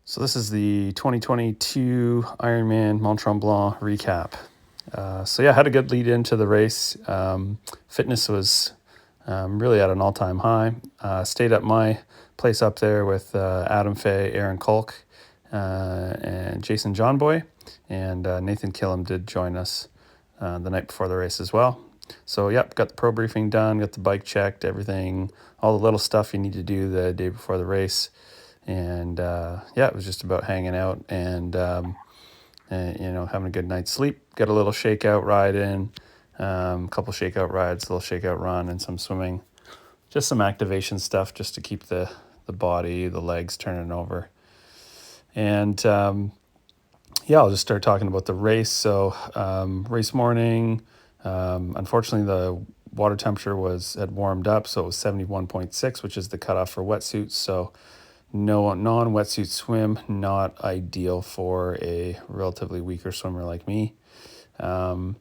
So this is the 2022 Ironman Mont-Tremblant recap. I had a good lead into the race. Fitness was really at an all-time high. Stayed at my place up there with Adam Fay, Aaron Kolk, and Jason Johnboy, and Nathan Killam did join us the night before the race as well. So got the pro briefing done, got the bike checked, everything, all the little stuff you need to do the day before the race. And it was just about hanging out and having a good night's sleep. Got a little shakeout ride in, a couple shakeout rides, a little shakeout run, and some swimming. Just some activation stuff just to keep the body, the legs turning over. And I'll just start talking about the race. So race morning, unfortunately the water temperature had warmed up, so it was 71.6, which is the cutoff for wetsuits. So no non-wetsuit swim, not ideal for a relatively weaker swimmer like me. First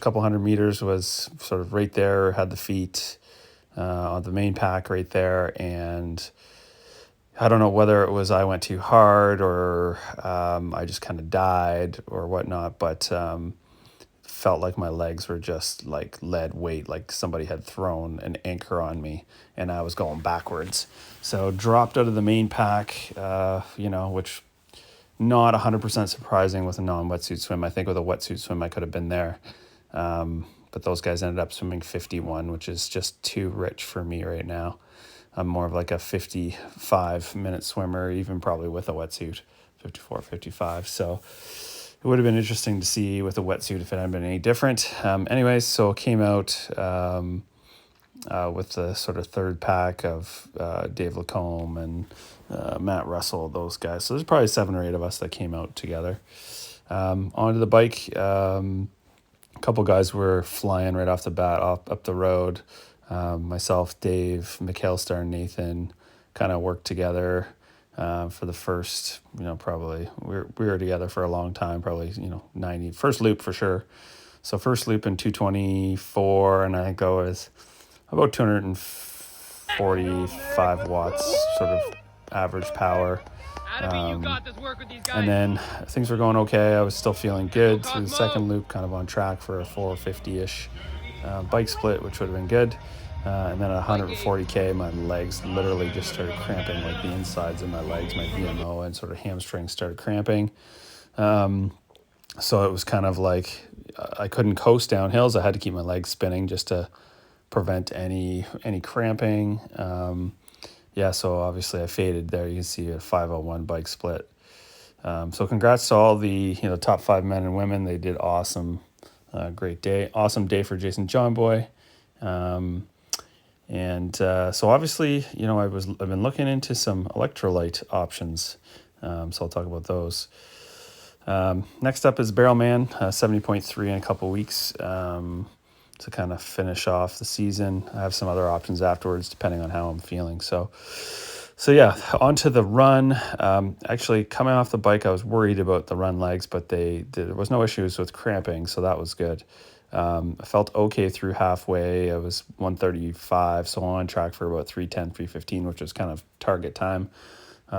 couple hundred meters was sort of right there, had the feet on the main pack right there, and I don't know whether it was I went too hard or I just kind of died or whatnot, but felt like my legs were just like lead weight, like somebody had thrown an anchor on me and I was going backwards. So dropped out of the main pack, which not 100% surprising with a non-wetsuit swim. I think with a wetsuit swim I could have been there. But those guys ended up swimming 51, which is just too rich for me right now. I'm more of like a 55-minute swimmer, even probably with a wetsuit, 54, 55. So it would have been interesting to see with a wetsuit if it hadn't been any different. So came out with the sort of third pack of Dave Lacombe and Matt Russell, those guys. So there's probably 7 or 8 of us that came out together. Onto the bike, a couple guys were flying right off the bat up the road. Myself, Dave, McAllister, and Nathan kind of worked together for the first, probably we were together for a long time, probably, 90, first loop for sure. So first loop in 224, and I think that was about 245 watts sort of average power. And then things were going okay. I was still feeling good through the second loop, kind of on track for a 450-ish bike split, which would have been good. And then at 140K, my legs literally just started cramping, like the insides of my legs, my VMO and sort of hamstrings started cramping. So it was kind of like I couldn't coast down hills. I had to keep my legs spinning just to prevent any cramping. So obviously I faded there. You can see a 501 bike split. So congrats to all the top 5 men and women. They did awesome. Great day. Awesome day for Jason Johnboy. So obviously, I've been looking into some electrolyte options. So I'll talk about those. Next up is Barrelman, 70.3 in a couple weeks to kind of finish off the season. I have some other options afterwards, depending on how I'm feeling. So onto the run. Actually, coming off the bike, I was worried about the run legs, but there was no issues with cramping, so that was good. I felt okay through halfway. I was 135, so on track for about 310, 315, which was kind of target time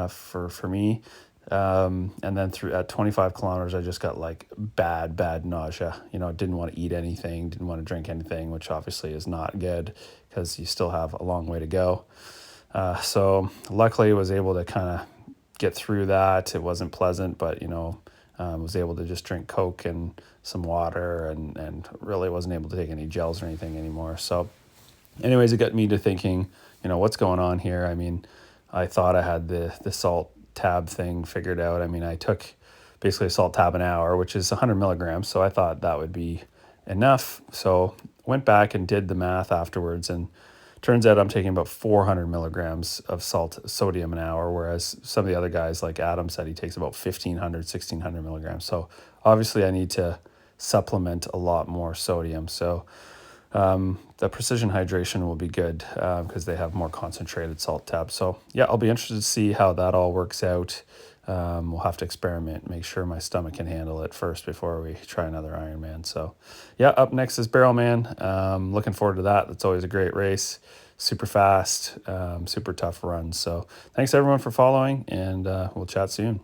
for me. And then at 25 kilometers, I just got like bad nausea. Didn't want to eat anything, didn't want to drink anything, which obviously is not good because you still have a long way to go. So luckily I was able to kind of get through that. It wasn't pleasant, but, was able to just drink Coke and some water and really wasn't able to take any gels or anything anymore. So anyways, it got me to thinking, what's going on here? I mean, I thought I had the salt tab thing figured out. I mean, I took basically a salt tab an hour, which is 100 milligrams. So I thought that would be enough. So went back and did the math afterwards, and turns out I'm taking about 400 milligrams of sodium an hour, whereas some of the other guys, like Adam said, he takes about 1,500, 1,600 milligrams. So obviously I need to supplement a lot more sodium. So the precision hydration will be good because they have more concentrated salt tabs. So I'll be interested to see how that all works out. We'll have to experiment, make sure my stomach can handle it first before we try another Ironman. So up next is Barrelman. Looking forward to that. That's always a great race. super fast, super tough runs. So thanks everyone for following, and we'll chat soon.